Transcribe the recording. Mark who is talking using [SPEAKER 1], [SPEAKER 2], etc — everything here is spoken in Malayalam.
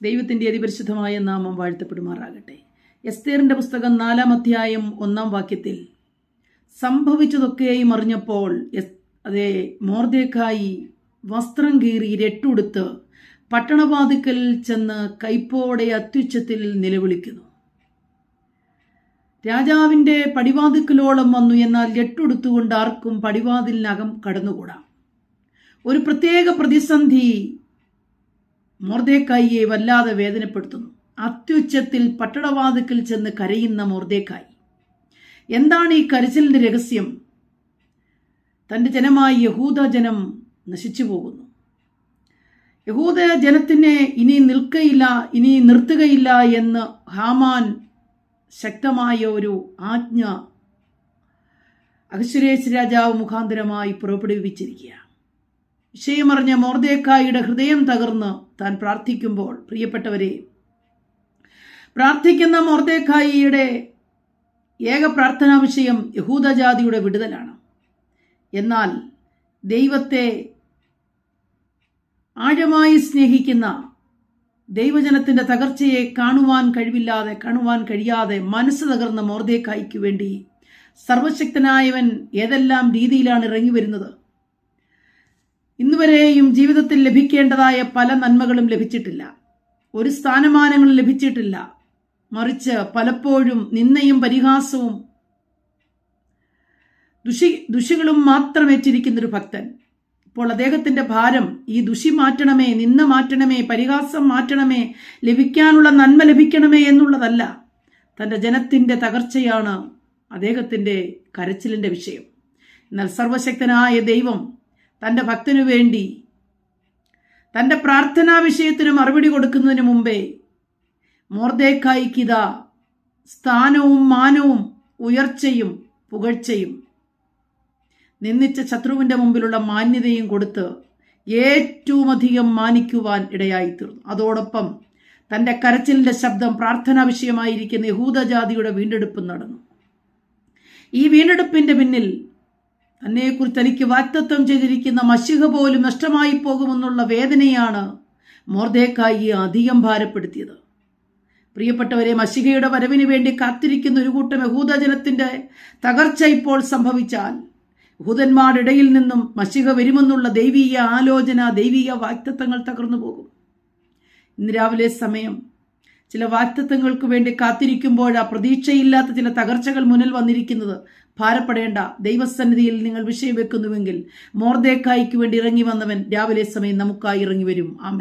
[SPEAKER 1] ദൈവത്തിൻ്റെ അതിപരിശുദ്ധമായ നാമം വാഴ്ത്തപ്പെടുമാറാകട്ടെ. എസ്തേറിൻ്റെ പുസ്തകം 4-ാം അധ്യായം 1-ാം വാക്യത്തിൽ സംഭവിച്ചതൊക്കെയും അറിഞ്ഞപ്പോൾ മൊർദെഖായി വസ്ത്രം കീറി രട്ടുടുത്ത് പട്ടണവാതിക്കൽ ചെന്ന് കൈപ്പോടെ അത്യുച്ചത്തിൽ നിലവിളിക്കുന്നു. രാജാവിൻ്റെ പടിവാതിക്കലോളം വന്നു, എന്നാൽ രട്ടുടുത്തുകൊണ്ട് ആർക്കും പടിവാതിലിനകം കടന്നുകൂടാ. ഒരു പ്രത്യേക പ്രതിസന്ധി മൊർദെഖായിയെ വല്ലാതെ വേദനപ്പെടുത്തുന്നു. അത്യുച്ചത്തിൽ പട്ടണവാതിക്കൽ ചെന്ന് കരയുന്ന മൊർദെഖായി. എന്താണ് ഈ കരച്ചിലിൻ്റെ രഹസ്യം? തൻ്റെ ജനമായി യഹൂദ ജനം നശിച്ചു പോകുന്നു. യഹൂദ ജനത്തിനെ ഇനി നിർത്തുകയില്ല എന്ന് ഹാമാൻ ശക്തമായ ഒരു ആജ്ഞ അഹശ്വേരോശ് രാജാവ് മുഖാന്തരമായി പുറപ്പെടുവിച്ചിരിക്കുക. വിഷയമറിഞ്ഞ മൊർദെഖായിയുടെ ഹൃദയം തകർന്ന് താൻ പ്രാർത്ഥിക്കുമ്പോൾ, പ്രിയപ്പെട്ടവരെ, പ്രാർത്ഥിക്കുന്ന മൊർദെഖായിയുടെ ഏക പ്രാർത്ഥനാ വിഷയം യഹൂദജാതിയുടെ വിടുതലാണ്. എന്നാൽ ദൈവത്തെ ആഴമായി സ്നേഹിക്കുന്ന ദൈവജനത്തിൻ്റെ തകർച്ചയെ കാണുവാൻ കഴിയാതെ മനസ്സ് തകർന്ന മൊർദെഖായിക്ക് വേണ്ടി സർവശക്തനായവൻ ഏതെല്ലാം രീതിയിലാണ് ഇറങ്ങി വരുന്നത്. ഇന്നുവരെയും ജീവിതത്തിൽ ലഭിക്കേണ്ടതായ പല നന്മകളും ലഭിച്ചിട്ടില്ല, ഒരു സ്ഥാനമാനങ്ങളും ലഭിച്ചിട്ടില്ല. മറിച്ച് പലപ്പോഴും നിന്ദയും പരിഹാസവും ദുഷികളും മാത്രം ഏറ്റിരിക്കുന്നൊരു ഭക്തൻ. ഇപ്പോൾ അദ്ദേഹത്തിൻ്റെ ഭാരം ഈ ദുഷി മാറ്റണമേ, നിന്ദ മാറ്റണമേ, പരിഹാസം മാറ്റണമേ, ലഭിക്കാനുള്ള നന്മ ലഭിക്കണമേ എന്നുള്ളതല്ല. തൻ്റെ ജനത്തിൻ്റെ തകർച്ചയാണ് അദ്ദേഹത്തിൻ്റെ കരച്ചിലിൻ്റെ വിഷയം. എന്നാൽ സർവശക്തനായ ദൈവം തൻ്റെ ഭക്തനു വേണ്ടി തൻ്റെ പ്രാർത്ഥനാ വിഷയത്തിന് മറുപടി കൊടുക്കുന്നതിന് മുമ്പേ മൊർദെഖായിക്ക് ഇതാ സ്ഥാനവും മാനവും ഉയർച്ചയും പുകഴ്ചയും നിന്ദിച്ച ശത്രുവിൻ്റെ മുമ്പിലുള്ള മാന്യതയും കൊടുത്ത് ഏറ്റവും അധികം മാനിക്കുവാൻ ഇടയായിത്തീർന്നു. അതോടൊപ്പം തൻ്റെ കരച്ചിലിൻ്റെ ശബ്ദം പ്രാർത്ഥനാ വിഷയമായിരിക്കുന്ന യഹൂദജാതിയുടെ വീണ്ടെടുപ്പ് നടന്നു. ഈ വീണ്ടെടുപ്പിൻ്റെ പിന്നിൽ തന്നെക്കുറിച്ച് തനിക്ക് വാഗ്ദത്തം ചെയ്തിരിക്കുന്ന മശിഹ പോലും നഷ്ടമായി പോകുമെന്നുള്ള വേദനയാണ് മൊർദെഖായിയെ അധികം ഭാരപ്പെടുത്തിയത്. പ്രിയപ്പെട്ടവരെ, മശിഹയുടെ വരവിന് വേണ്ടി കാത്തിരിക്കുന്ന ഒരു കൂട്ടം യഹൂദജനത്തിൻ്റെ തകർച്ച ഇപ്പോൾ സംഭവിച്ചാൽ യഹൂദന്മാരുടെ ഇടയിൽ നിന്നും മശിഹ വരുമെന്നുള്ള ദൈവീയ ആലോചന, ദൈവീയ വാഗ്ദത്തങ്ങൾ തകർന്നു പോകും. ഇന്ന് രാവിലെ സമയം ചില വാഗ്ദത്തങ്ങൾക്ക് വേണ്ടി കാത്തിരിക്കുമ്പോഴാ പ്രതീക്ഷയില്ലാത്ത ചില തകർച്ചകൾ മുന്നിൽ വന്നിരിക്കുന്നത്. ഭാരപ്പെടേണ്ട. ദൈവസന്നിധിയിൽ നിങ്ങൾ വിഷയം വെക്കുന്നുവെങ്കിൽ മൊർദെഖായിക്ക് വേണ്ടി ഇറങ്ങി വന്നവൻ രാവിലെ സമയം നമുക്കായി ഇറങ്ങി വരും. ആമേൻ.